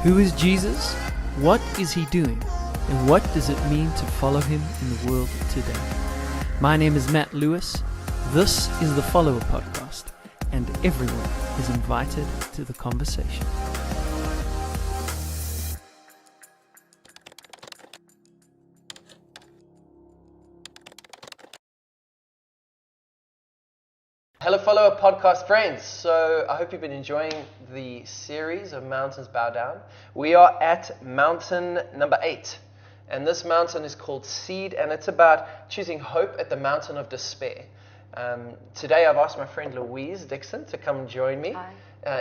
Who is Jesus? What is he doing? And what does it mean to follow him in the world today? My name is Matt Lewis. This is the Followerpodcast, and everyone is invited to the conversation. Hello, Followerpodcast friends. So I hope you've been enjoying the series of Mountains Bow Down. We are at mountain number 8. And this mountain is called Seed, and it's about choosing hope at the mountain of despair. Today I've asked my friend Louise Dixon to come join me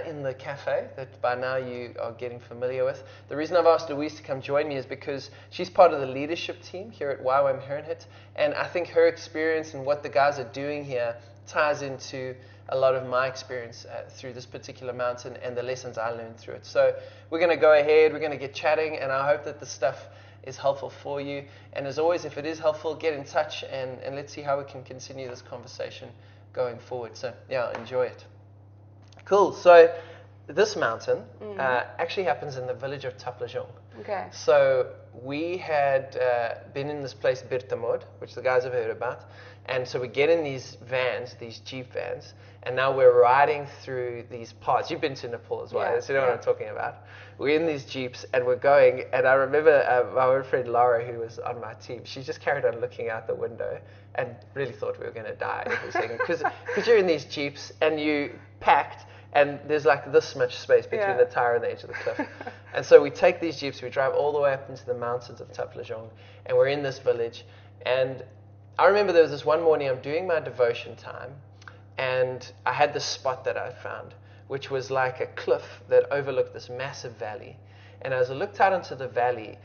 in the cafe that by now you are getting familiar with. The reason I've asked Louise to come join me is because she's part of the leadership team here at YWAM Herrenhut, and I think her experience and what the guys are doing here ties into a lot of my experience through this particular mountain and the lessons I learned through it. So we're going to go ahead, we're going to get chatting, and I hope that the stuff is helpful for you. And as always, if it is helpful, get in touch and let's see how we can continue this conversation going forward. So yeah, enjoy it. Cool. So this mountain actually happens in the village of Taplajong. Okay. So we had been in this place, Birtamod, which the guys have heard about. And so we get in these vans, these Jeep vans, and now we're riding through these paths. You've been to Nepal as well, so you know what I'm talking about. We're in these Jeeps and we're going, and I remember my old friend Laura, who was on my team, she just carried on looking out the window and really thought we were going to die every second. Because you're in these Jeeps and you packed, and there's like this much space between the tire and the edge of the cliff. And so we take these Jeeps, we drive all the way up into the mountains of Taplajong, and we're in this village. And I remember there was this one morning, I'm doing my devotion time, and I had this spot that I found, which was like a cliff that overlooked this massive valley. And as I looked out into the valley,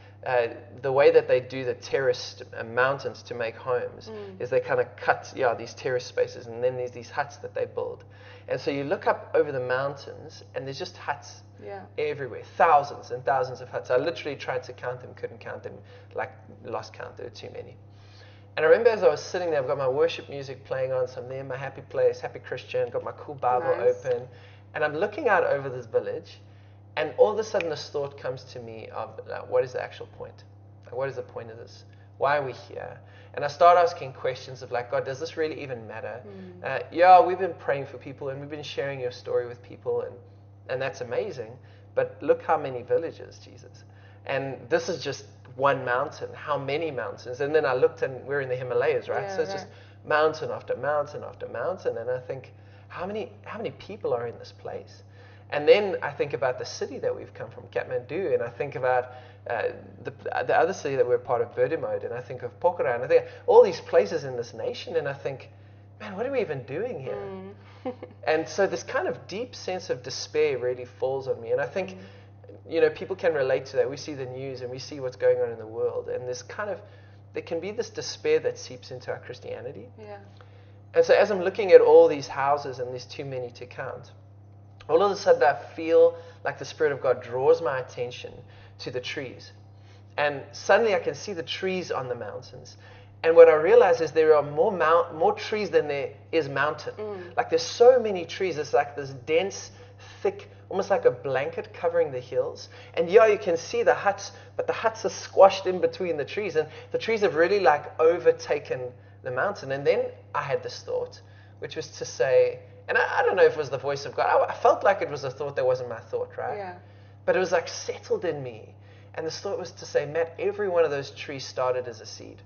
the way that they do the terraced mountains to make homes is they kind of cut these terrace spaces, and then there's these huts that they build. And so you look up over the mountains, and there's just huts everywhere, thousands and thousands of huts. I literally tried to count them, couldn't count them, lost count, there were too many. And I remember as I was sitting there, I've got my worship music playing on, so I'm there in my happy place, happy Christian, got my cool Bible open, and I'm looking out over this village, and all of a sudden this thought comes to me of, what is the actual point? What is the point of this? Why are we here? And I start asking questions of God, does this really even matter? We've been praying for people, and we've been sharing your story with people, and that's amazing, but look how many villages, Jesus. And this is just one mountain. How many mountains? And then I looked, and we're in the Himalayas, right? So it's just mountain after mountain after mountain. And I think, how many people are in this place? And then I think about the city that we've come from, Kathmandu, and I think about the other city that we're part of, Birtamod, and I think of Pokhara, and I think all these places in this nation, and I think, man, what are we even doing here? And so this kind of deep sense of despair really falls on me, and I think people can relate to that. We see the news and we see what's going on in the world, and there can be this despair that seeps into our Christianity. Yeah. And so as I'm looking at all these houses, and there's too many to count, all of a sudden I feel like the Spirit of God draws my attention to the trees. And suddenly I can see the trees on the mountains. And what I realize is there are more trees than there is mountain. Like there's so many trees. It's like this dense, thick, almost like a blanket covering the hills. And you can see the huts, but the huts are squashed in between the trees. And the trees have really overtaken the mountain. And then I had this thought, which was to say, and I don't know if it was the voice of God. I felt like it was a thought that wasn't my thought, right? Yeah. But it was settled in me. And this thought was to say, Matt, every one of those trees started as a seed.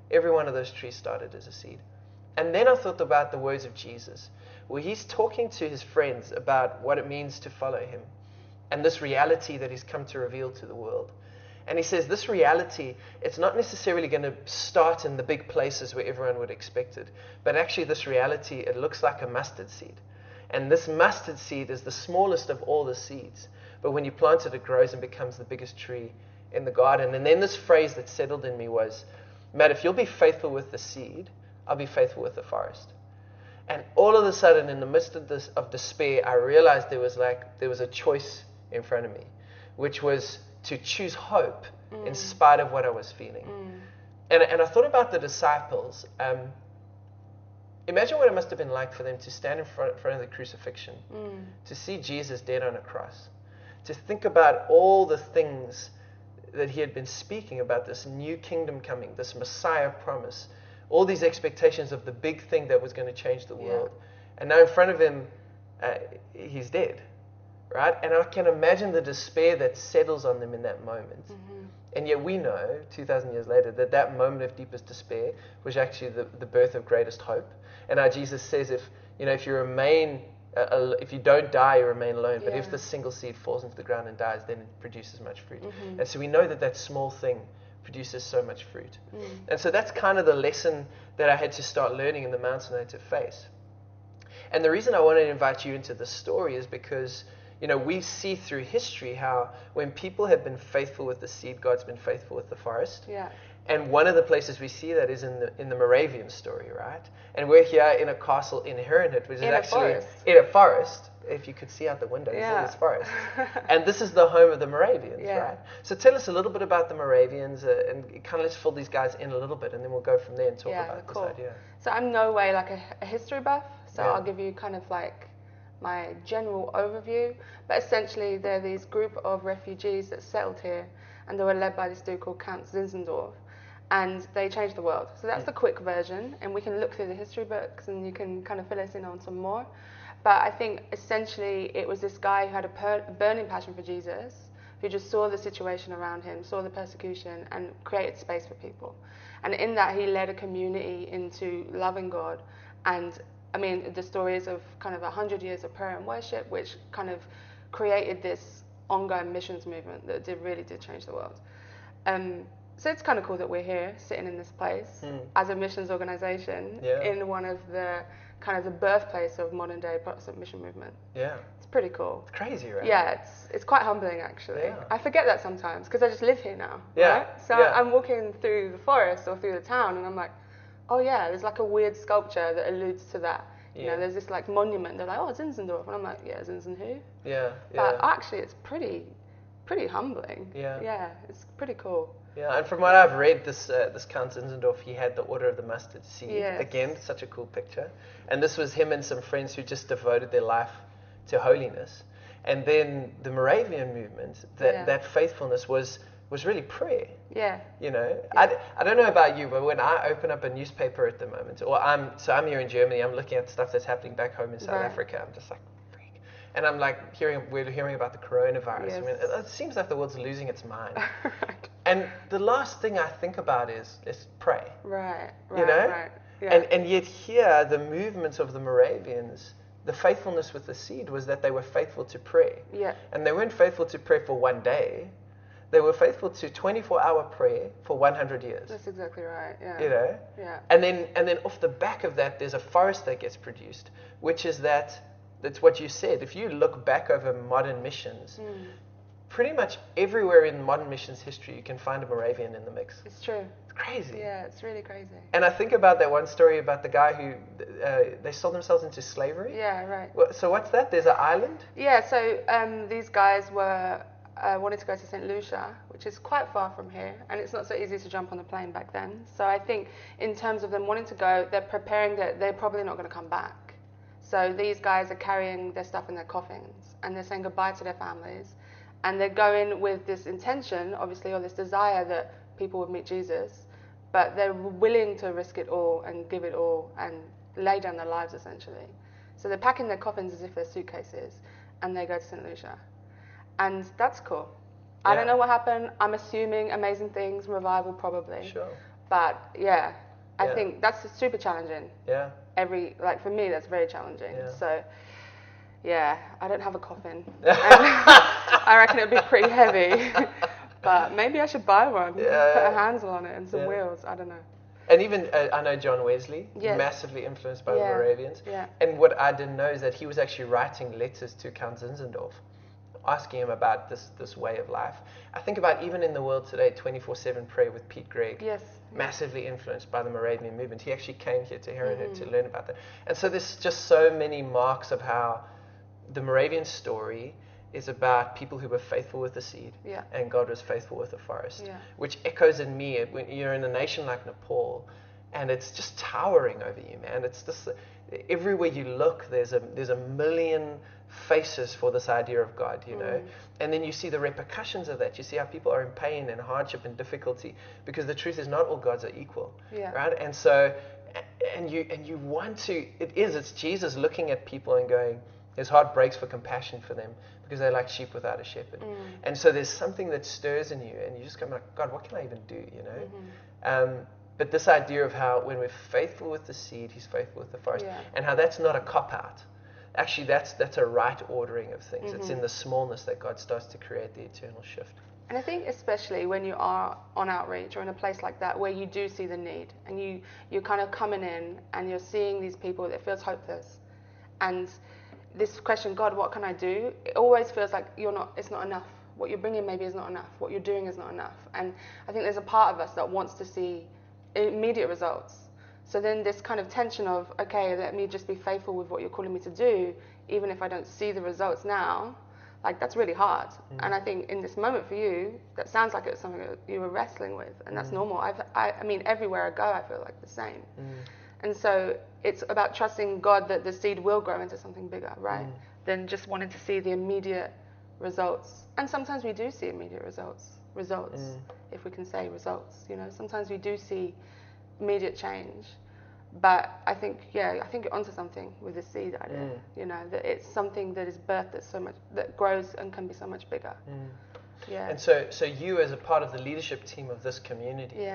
Every one of those trees started as a seed. And then I thought about the words of Jesus, where he's talking to his friends about what it means to follow him and this reality that he's come to reveal to the world. And he says this reality, it's not necessarily going to start in the big places where everyone would expect it, but actually this reality, it looks like a mustard seed. And this mustard seed is the smallest of all the seeds. But when you plant it, it grows and becomes the biggest tree in the garden. And then this phrase that settled in me was, Matt, if you'll be faithful with the seed, I'll be faithful with the forest. And all of a sudden, in the midst of despair, I realized there was a choice in front of me, which was to choose hope in spite of what I was feeling. And I thought about the disciples. Imagine what it must have been like for them to stand in front of the crucifixion, to see Jesus dead on a cross, to think about all the things that he had been speaking about, this new kingdom coming, this Messiah promise, all these expectations of the big thing that was going to change the world. And now in front of him, he's dead, right? And I can imagine the despair that settles on them in that moment. And yet we know, 2,000 years later, that that moment of deepest despair was actually the birth of greatest hope. And our Jesus says, if you remain, if you don't die, you remain alone. But if the single seed falls into the ground and dies, then it produces much fruit. And so we know that that small thing produces so much fruit. And so that's kind of the lesson that I had to start learning in the mountain I had to face. And the reason I wanted to invite you into this story is because we see through history how when people have been faithful with the seed, God's been faithful with the forest. And one of the places we see that is in the Moravian story, right? And we're here in a castle in Herrenhut, which is actually in a forest. If you could see out the window, there's all this forest. And this is the home of the Moravians, right? So tell us a little bit about the Moravians and kind of let's fill these guys in a little bit, and then we'll go from there and talk about this idea. So I'm no way like a history buff, so I'll give you kind of like my general overview. But essentially, they're these group of refugees that settled here, and they were led by this dude called Count Zinzendorf. And they changed the world. So that's the quick version, and we can look through the history books and you can kind of fill us in on some more. But I think essentially it was this guy who had a burning passion for Jesus, who just saw the situation around him, saw the persecution, and created space for people. And in that, he led a community into loving God. And I mean, the stories of kind of 100 years of prayer and worship, which kind of created this ongoing missions movement that really did change the world. So it's kind of cool that we're here, sitting in this place as a missions organization in one of the kind of the birthplace of modern day Protestant mission movement. It's pretty cool. It's crazy, right? Yeah, it's quite humbling actually. I forget that sometimes because I just live here now. Right? So I'm walking through the forest or through the town and I'm like, oh yeah, there's like a weird sculpture that alludes to that. You know, there's this like monument. They're like, oh, Zinzendorf, and I'm like, yeah, Zinzen who? But actually, it's pretty humbling. Yeah, it's pretty cool. Yeah, and from what I've read, this Count Zinzendorf, he had the Order of the Mustard Seed. Again, such a cool picture. And this was him and some friends who just devoted their life to holiness. And then the Moravian movement, that faithfulness was really prayer. I don't know about you, but when I open up a newspaper at the moment, or I'm here in Germany, I'm looking at stuff that's happening back home in South Africa, I'm just like, freak. And I'm like, we're hearing about the coronavirus. I mean, it seems like the world's losing its mind. And the last thing I think about is pray. Right. And yet here, the movement of the Moravians, the faithfulness with the seed was that they were faithful to prayer. And they weren't faithful to prayer for one day. They were faithful to 24-hour prayer for 100 years. That's exactly right. And then off the back of that, there's a forest that gets produced, which is that's what you said. If you look back over modern missions, pretty much everywhere in modern missions history, you can find a Moravian in the mix. It's true. It's crazy. Yeah, it's really crazy. And I think about that one story about the guy who they sold themselves into slavery. Yeah, right. So what's that? There's an island? Yeah, so these guys were wanted to go to St. Lucia, which is quite far from here, and it's not so easy to jump on the plane back then. So I think in terms of them wanting to go, they're preparing that they're probably not going to come back. So these guys are carrying their stuff in their coffins, and they're saying goodbye to their families. And they're going with this intention, obviously, or this desire that people would meet Jesus, but they're willing to risk it all and give it all and lay down their lives, essentially. So they're packing their coffins as if they're suitcases, and they go to St. Lucia. And that's cool. I don't know what happened. I'm assuming amazing things, revival probably. Sure. But I think that's super challenging. For me, that's very challenging. So, I don't have a coffin. I reckon it'd be pretty heavy. But maybe I should buy one. Put a handle on it and some wheels. I don't know. And even, I know John Wesley, massively influenced by the Moravians. And what I didn't know is that he was actually writing letters to Count Zinzendorf, asking him about this way of life. I think about even in the world today, 24/7 prayer with Pete Greig, massively influenced by the Moravian movement. He actually came here to Herrenhut to learn about that. And so there's just so many marks of how the Moravian story is about people who were faithful with the seed, and God was faithful with the forest, which echoes in me when you're in a nation like Nepal, and it's just towering over you, man. It's just everywhere you look, there's a million faces for this idea of God, you know. And then you see the repercussions of that. You see how people are in pain and hardship and difficulty, because the truth is not all gods are equal, right? And so, and you want to, it's Jesus looking at people and going, his heart breaks for compassion for them because they're like sheep without a shepherd. And so there's something that stirs in you, and you just come like, God, what can I even do, you know? But this idea of how when we're faithful with the seed, he's faithful with the forest, and how that's not a cop-out. Actually, that's a right ordering of things. It's in the smallness that God starts to create the eternal shift. And I think especially when you are on outreach or in a place like that where you do see the need, and you're kind of coming in and you're seeing these people that feels hopeless, and this question, God, what can I do? It always feels like it's not enough. What you're bringing maybe is not enough. What you're doing is not enough. And I think there's a part of us that wants to see immediate results. So then this kind of tension of, okay, let me just be faithful with what you're calling me to do, even if I don't see the results now, like that's really hard. And I think in this moment for you, that sounds like it's something that you were wrestling with, and that's normal. I mean, everywhere I go, I feel like the same. And so it's about trusting God that the seed will grow into something bigger, right? Than just wanting to see the immediate results. And sometimes we do see immediate results, if we can say results, you know. Sometimes we do see immediate change. But I think you're onto something with the seed idea, you know, that it's something that is birthed that grows and can be so much bigger. Yeah. And so you as a part of the leadership team of this community,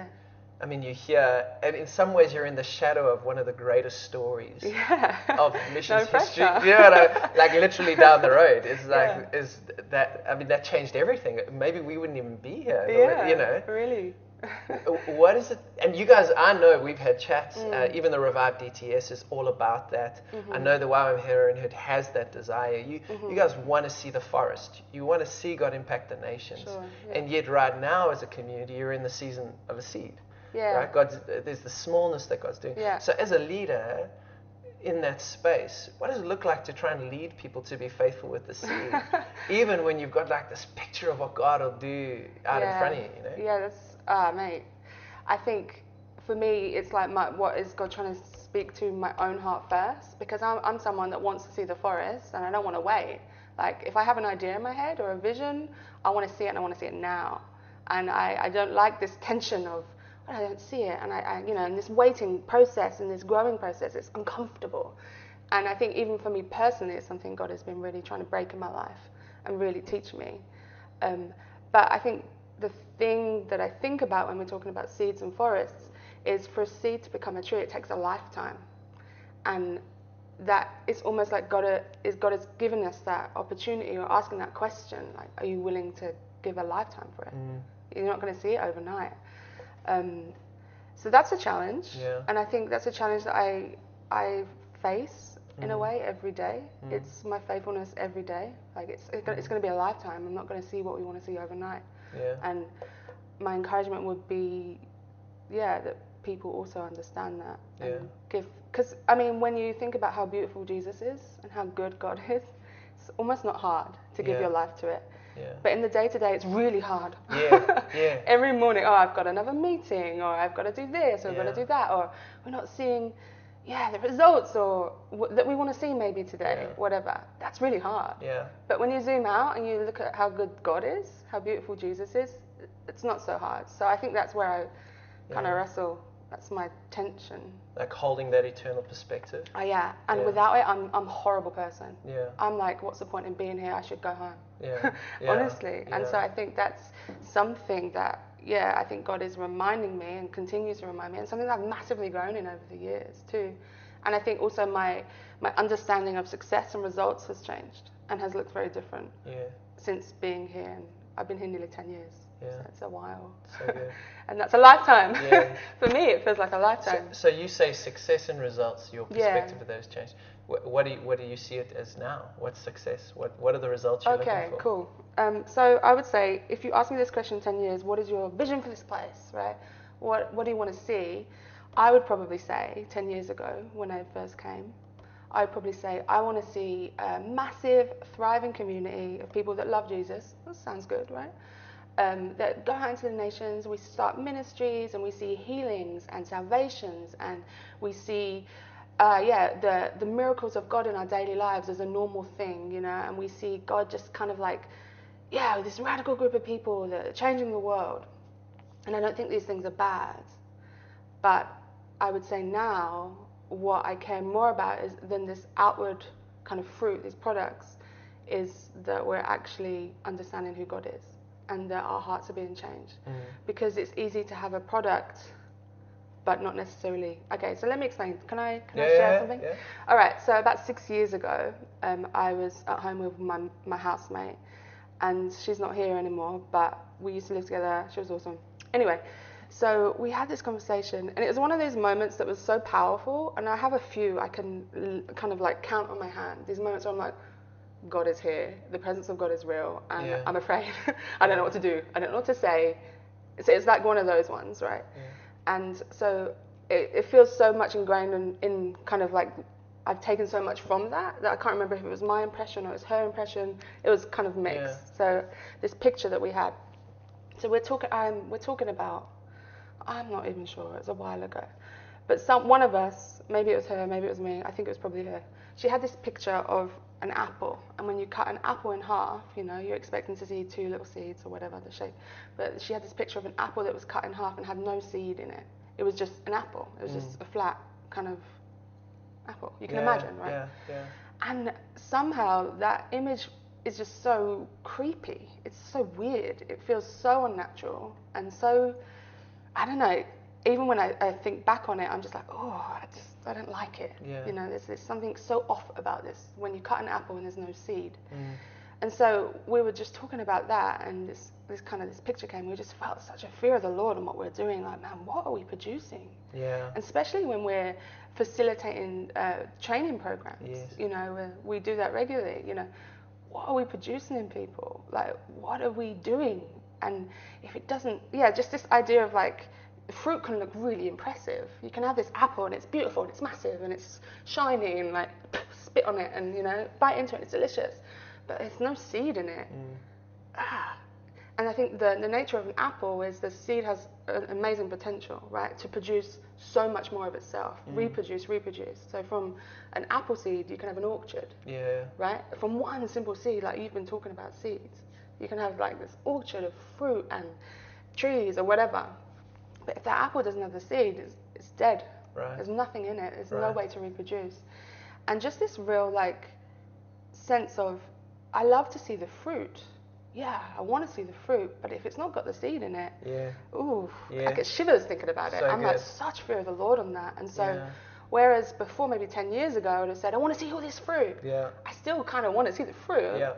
I mean, you're here, and in some ways you're in the shadow of one of the greatest stories of missions history. You know, like literally down the road. It's like, that changed everything. Maybe we wouldn't even be here. You know. Really. What is it? And you guys, I know we've had chats. Even the Revive DTS is all about that. I know the YWAM Heronhood has that desire. You guys want to see the forest. You want to see God impact the nations. And yet, right now, as a community, you're in the season of a seed. Right? There's the smallness that God's doing. So, as a leader in that space, what does it look like to try and lead people to be faithful with the seed, even when you've got like this picture of what God will do out in front of you? You know? Yeah, that's mate. I think for me, it's like what is God trying to speak to my own heart first? Because I'm someone that wants to see the forest, and I don't want to wait. Like if I have an idea in my head or a vision, I want to see it, and I want to see it now. And I don't like this tension of, I don't see it, and I you know, in this waiting process and this growing process, it's uncomfortable. And I think even for me personally, it's something God has been really trying to break in my life and really teach me. But I think the thing that I think about when we're talking about seeds and forests is for a seed to become a tree, it takes a lifetime. And that it's almost like God has given us that opportunity, or asking that question, like, are you willing to give a lifetime for it? You're not going to see it overnight. So that's a challenge, and I think that's a challenge that I face in a way every day. It's my faithfulness every day. Like it's going to be a lifetime. I'm not going to see what we want to see overnight. And my encouragement would be, that people also understand that and give. Because I mean, when you think about how beautiful Jesus is and how good God is, it's almost not hard to give your life to it. But in the day-to-day, it's really hard. Every morning, I've got another meeting, or I've got to do this, or I've got to do that, or we're not seeing, the results, or that we want to see maybe today, whatever. That's really hard. But when you zoom out and you look at how good God is, how beautiful Jesus is, it's not so hard. So I think that's where I kind of wrestle. That's my tension. Like holding that eternal perspective. And without it, I'm a horrible person. I'm like, what's the point in being here? I should go home. Honestly. And so I think that's something that, I think God is reminding me and continues to remind me, and something that I've massively grown in over the years too. And I think also my understanding of success and results has changed and has looked very different since being here. And I've been here nearly 10 years. So it's a while. So good. And that's a lifetime. For me, it feels like a lifetime. So you say success and results, your perspective of those changed. What do you see it as now? What's success? What are the results you're looking for? Okay, cool. So I would say, if you ask me this question in 10 years, what is your vision for this place, right? What do you want to see? I would probably say, 10 years ago, when I first came, I would probably say, I want to see a massive, thriving community of people that love Jesus. That sounds good, right? That go out into the nations, we start ministries, and we see healings and salvations, and we see the miracles of God in our daily lives as a normal thing, you know, and we see God just kind of like, this radical group of people that are changing the world. And I don't think these things are bad, but I would say now what I care more about is than this outward kind of fruit, these products, is that we're actually understanding who God is and that our hearts are being changed. Because it's easy to have a product but not necessarily. Okay, so let me explain. Can I share something? Yeah. All right, so about 6 years ago, I was at home with my housemate, and she's not here anymore, but we used to live together. She was awesome. Anyway, so we had this conversation, and it was one of those moments that was so powerful, and I have a few I can kind of like count on my hand. These moments where I'm like, God is here. The presence of God is real, and I'm afraid. I don't know what to do. I don't know what to say. So it's like one of those ones, right? Yeah. And so it feels so much ingrained in kind of like I've taken so much from that I can't remember if it was my impression or it was her impression. It was kind of mixed. Yeah. So this picture that we had. So we're talking about. I'm not even sure. It was a while ago. But one of us, maybe it was her, maybe it was me. I think it was probably her. She had this picture of an apple, and when you cut an apple in half, you know, you're expecting to see two little seeds or whatever the shape. But she had this picture of an apple that was cut in half and had no seed in it. It was just an apple. It was just a flat kind of apple. You can imagine, right? Yeah. And somehow that image is just so creepy. It's so weird. It feels so unnatural and so, I don't know, even when I think back on it, I'm just like, I don't like it. Yeah. You know, there's something so off about this when you cut an apple and there's no seed. And so we were just talking about that, and this picture came. We just felt such a fear of the Lord and what we're doing. Like, man, what are we producing? Yeah. And especially when we're facilitating training programs. Yes. You know, we do that regularly. You know, what are we producing in people? Like, what are we doing? And if it doesn't, just this idea of like, fruit can look really impressive. You can have this apple and it's beautiful and it's massive and it's shiny and like spit on it and, you know, bite into it and it's delicious. But there's no seed in it. And I think the nature of an apple is the seed has an amazing potential, right, to produce so much more of itself, reproduce. So from an apple seed, you can have an orchard, right? From one simple seed, like you've been talking about seeds, you can have like this orchard of fruit and trees or whatever. But if that apple doesn't have the seed, it's dead. Right. There's nothing in it. There's no way to reproduce. And just this real like sense of, I love to see the fruit. Yeah, I want to see the fruit, but if it's not got the seed in it, I get shivers thinking about it. I'm like, such fear of the Lord on that. And so, whereas before, maybe 10 years ago, I would have said, I want to see all this fruit. Yeah. I still kind of want to see the fruit. Yeah.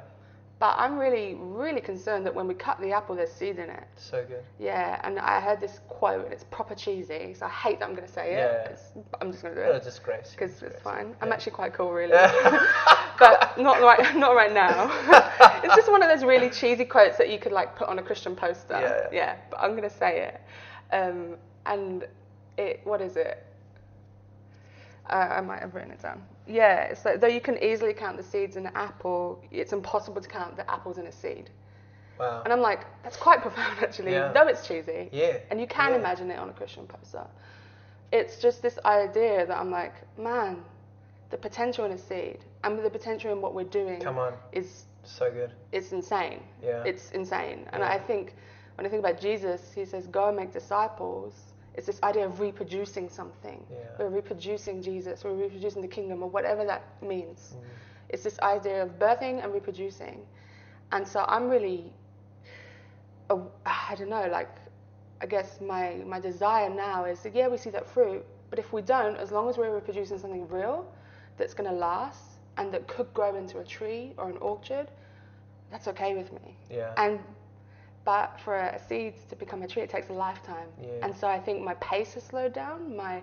But I'm really, really concerned that when we cut the apple, there's seed in it. So good. Yeah, and I heard this quote, and it's proper cheesy, so I hate that I'm going to say it. I'm just going to do it. What a disgrace. Because it's fine. I'm actually quite cool, really. But not right now. It's just one of those really cheesy quotes that you could like put on a Christian poster. Yeah, but I'm going to say it. And what is it? I might have written it down. Yeah, it's like, though you can easily count the seeds in an apple, it's impossible to count the apples in a seed. Wow. And I'm like, that's quite profound actually, though it's cheesy. Yeah. And you can imagine it on a Christian poster. It's just this idea that I'm like, man, the potential in a seed and the potential in what we're doing is so good. It's insane. Yeah. It's insane. And I think, when I think about Jesus, he says, go and make disciples. It's this idea of reproducing something. Yeah. We're reproducing Jesus. We're reproducing the kingdom, or whatever that means. It's this idea of birthing and reproducing. And so I'm really, I don't know, like, I guess my desire now is that, we see that fruit, but if we don't, as long as we're reproducing something real that's going to last and that could grow into a tree or an orchard, that's okay with me. Yeah. But for a seed to become a tree, it takes a lifetime. Yeah. And so I think my pace has slowed down, my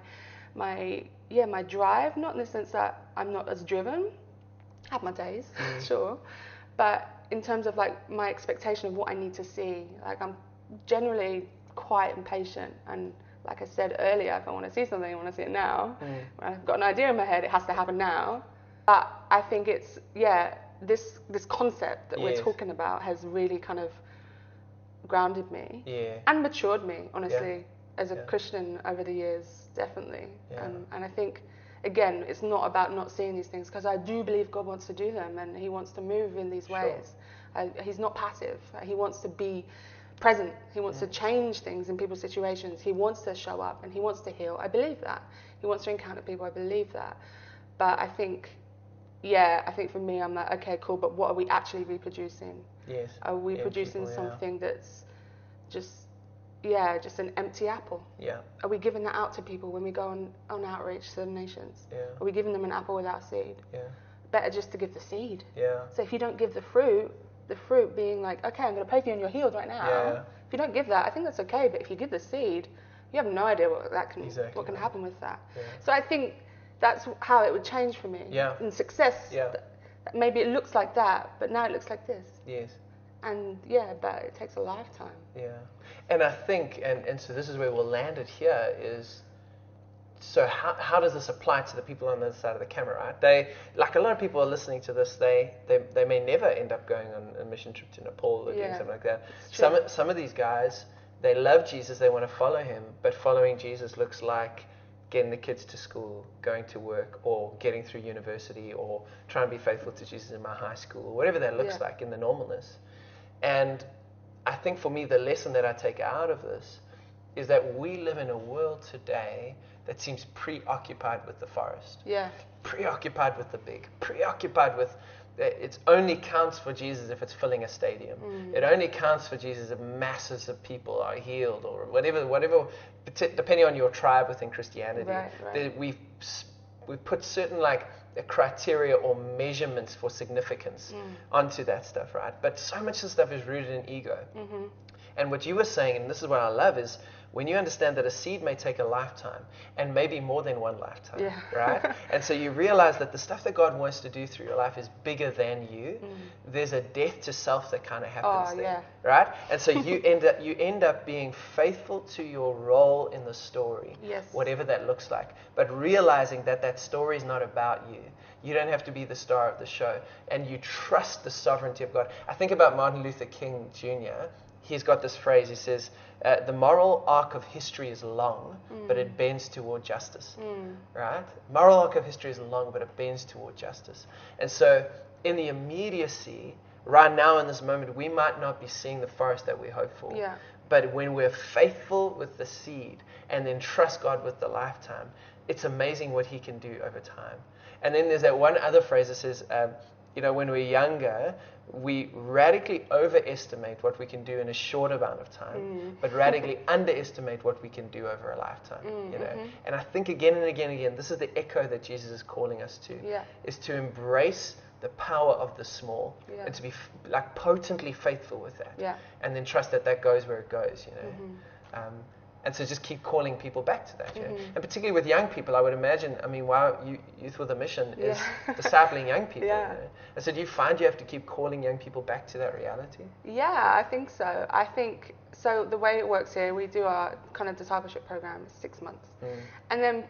drive, not in the sense that I'm not as driven. I have my days, sure. But in terms of like my expectation of what I need to see, like I'm generally quite impatient. And like I said earlier, if I want to see something, I want to see it now. When I've got an idea in my head, it has to happen now. But I think it's, this concept that we're talking about has really kind of grounded me and matured me, honestly, as a Christian over the years, definitely. And I think again, it's not about not seeing these things, because I do believe God wants to do them and he wants to move in these ways. He's not passive. He wants to be present. He wants to change things in people's situations. He wants to show up and he wants to heal. I believe that. He wants to encounter people. I believe that. But I think for me, I'm like, okay, cool, but what are we actually reproducing? Yes. Are we producing something that's just an empty apple? Yeah. Are we giving that out to people when we go on outreach to the nations? Yeah. Are we giving them an apple without seed? Yeah. Better just to give the seed. Yeah. So if you don't give the fruit being like, okay, I'm going to pray for you and you're healed right now. Yeah. If you don't give that, I think that's okay. But if you give the seed, you have no idea what can happen with that. Yeah. So I think that's how it would change for me. Yeah. And success, maybe it looks like that, but now it looks like this. Yes. And but it takes a lifetime. Yeah. And I think, and so this is where we'll land it here, is, so how does this apply to the people on the other side of the camera, right? They, like a lot of people are listening to this, they may never end up going on a mission trip to Nepal or doing something like that. Some of these guys, they love Jesus, they want to follow him, but following Jesus looks like getting the kids to school, going to work, or getting through university, or trying to be faithful to Jesus in my high school, or whatever that looks like in the normalness. And I think for me, the lesson that I take out of this is that we live in a world today that seems preoccupied with the forest. Yeah. Preoccupied with the big. Preoccupied with, it only counts for Jesus if it's filling a stadium. It only counts for Jesus if masses of people are healed, or whatever, depending on your tribe within Christianity. Right. We've put certain criteria or measurements for significance onto that stuff, right? But so much of the stuff is rooted in ego. And what you were saying, and this is what I love, is when you understand that a seed may take a lifetime, and maybe more than one lifetime, right? And so you realize that the stuff that God wants to do through your life is bigger than you. There's a death to self that kind of happens there, right? And so you end up being faithful to your role in the story, whatever that looks like. But realizing that that story is not about you. You don't have to be the star of the show, and you trust the sovereignty of God. I think about Martin Luther King Jr. He's got this phrase. He says, the moral arc of history is long, but it bends toward justice. Right? Moral arc of history is long, but it bends toward justice. And so in the immediacy, right now in this moment, we might not be seeing the forest that we hope for. Yeah. But when we're faithful with the seed and then trust God with the lifetime, it's amazing what he can do over time. And then there's that one other phrase that says, when we're younger, we radically overestimate what we can do in a short amount of time, but radically underestimate what we can do over a lifetime. And I think again and again and again, this is the echo that Jesus is calling us to, is to embrace the power of the small and to be potently faithful with that, and then trust that that goes where it goes. And so just keep calling people back to that. And particularly with young people, I would imagine, Youth with a Mission is discipling young people. And so do you find you have to keep calling young people back to that reality? Yeah, I think so. So the way it works here, we do our kind of discipleship program, 6 months. And then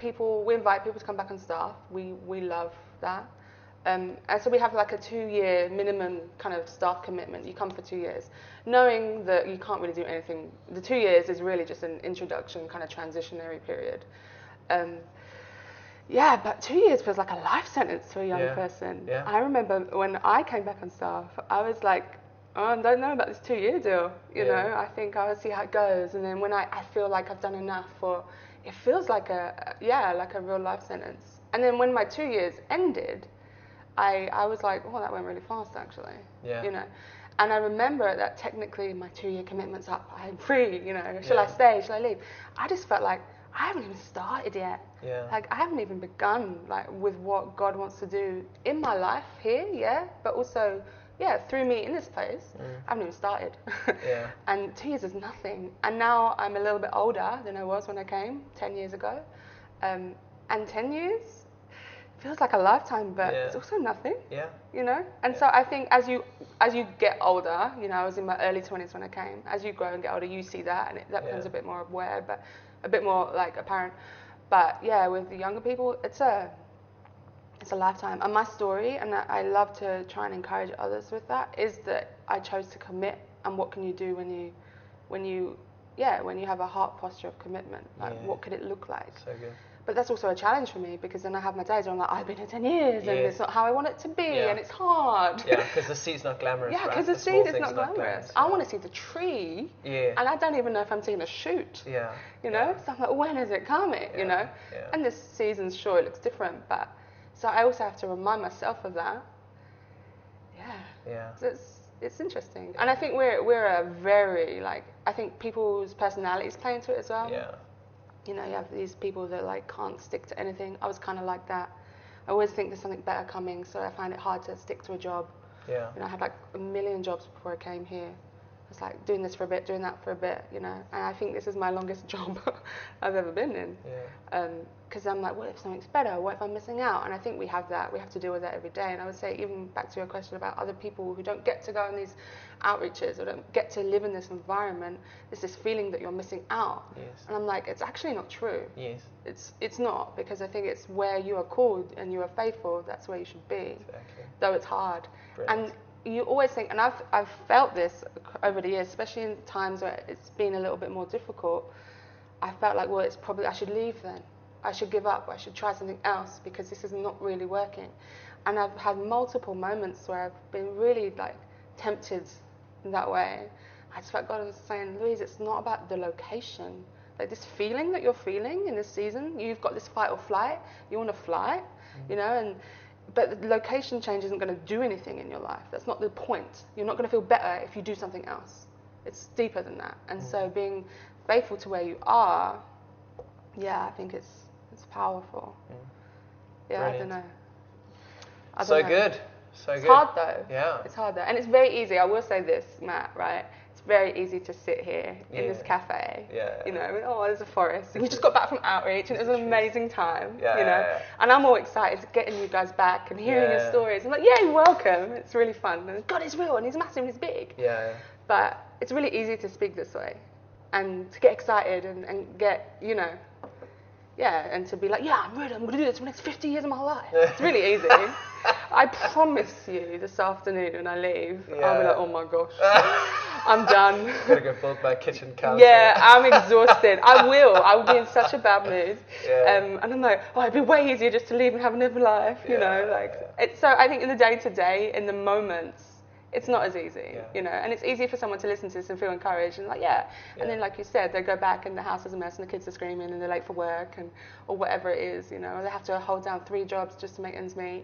we invite people to come back on staff. We love that. And so we have a 2-year minimum kind of staff commitment. You come for 2 years, knowing that you can't really do anything. The 2 years is really just an introduction, kind of transitionary period. But 2 years feels like a life sentence to a young person. Yeah. I remember when I came back on staff, I was like, I don't know about this 2-year deal. You know, I think I'll see how it goes. And then when I feel like I've done enough, or it feels like a real life sentence. And then when my 2 years ended, I was like, oh, that went really fast, actually. And I remember that technically my 2-year commitment's up. I'm free, Shall I stay? Shall I leave? I just felt like I haven't even started yet. I haven't even begun, with what God wants to do in my life here, but also, through me in this place. I haven't even started. And 2 years is nothing. And now I'm a little bit older than I was when I came 10 years ago. And 10 years feels like a lifetime, but it's also nothing. And so I think as you get older, I was in my early 20s when I came. As you grow and get older, you see that, and that becomes a bit more aware, but a bit more apparent. But with the younger people, it's a lifetime. And my story, and I love to try and encourage others with that, is that I chose to commit. And what can you do when you have a heart posture of commitment? What could it look like? So good. But that's also a challenge for me, because then I have my days where I'm like, I've been here 10 years and Yes. it's not how I want it to be, Yeah. and it's hard. Yeah, because the seed's not glamorous, Yeah, right? because the small seed is things not glamorous. yeah. I want to see the tree, Yeah. and I don't even know if I'm seeing a shoot. Yeah. You know, Yeah. so I'm like, when is it coming? You know, Yeah. and this season's sure it looks different, but so I also have to remind myself of that. Yeah. Yeah. So it's interesting, and I think we're a very, like, I think people's personalities play into it as well. Yeah. You know, you have these people that like can't stick to anything. I was kind of like that. I always think there's something better coming, so I find it hard to stick to a job. Yeah. You know, I had like a million jobs before I came here. I was like doing this for a bit, doing that for a bit, you know. And I think this is my longest job I've ever been in. Yeah. Because I'm like, what if something's better? What if I'm missing out? And I think we have that. We have to deal with that every day. And I would say, even back to your question about other people who don't get to go on these outreaches or don't get to live in this environment, there's this feeling that you're missing out. Yes. And I'm like, it's actually not true. Yes. It's not, because I think it's where you are called and you are faithful, that's where you should be. Exactly. Though it's hard. Brilliant. And you always think, and I've felt this over the years, especially in times where it's been a little bit more difficult, I felt like, well, it's probably, I should leave then. I should give up. I should try something else, because this is not really working. And I've had multiple moments where I've been really like tempted in that way. I just felt God was saying, Louise, it's not about the location. Like this feeling that you're feeling in this season, you've got this fight or flight, you want to fly, you know, but the location change isn't going to do anything in your life. That's not the point. You're not going to feel better if you do something else. It's deeper than that. And so being faithful to where you are, yeah, I think it's powerful. Yeah, Brilliant. I don't know. So good. So it's good. hard though. Yeah. It's hard though. And it's very easy. I will say this, Matt, right? It's very easy to sit here in this cafe. Yeah. You know, oh, there's a forest. And we just got back from outreach and it was an amazing time. Yeah, you know. yeah. And I'm all excited getting you guys back and hearing your stories. I'm like, yeah, you're welcome. It's really fun. And God is real and he's massive and he's big. Yeah. But it's really easy to speak this way and to get excited and get, you know, yeah, and to be like, yeah, I'm ready, I'm going to do this for the next 50 years of my life. It's really easy. I promise you this afternoon when I leave, I'll be like, oh my gosh, I'm done. Gotta go build my kitchen counter. Yeah, I'm exhausted. I will be in such a bad mood. Yeah. And I'm like, oh, it'd be way easier just to leave and have another life, you know, like, it's so, I think in the day to day, in the moments, it's not as easy, you know, and it's easy for someone to listen to this and feel encouraged and like, and then like you said, they go back and the house is a mess and the kids are screaming and they're late for work and or whatever it is, you know, or they have to hold down 3 jobs just to make ends meet.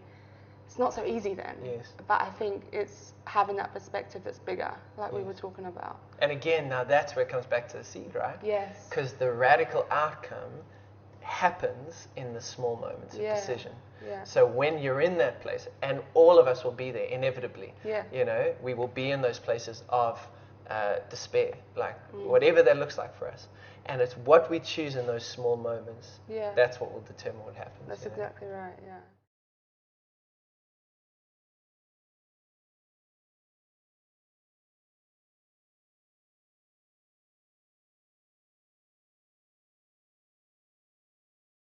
It's not so easy then. Yes. But I think it's having that perspective that's bigger, like we were talking about. And again, now that's where it comes back to the seed, right? Yes. Because the radical outcome happens in the small moments of decision. Yeah. So when you're in that place, and all of us will be there inevitably, you know, we will be in those places of despair, like whatever that looks like for us. And it's what we choose in those small moments. That's what will determine what happens. That's exactly right. Yeah.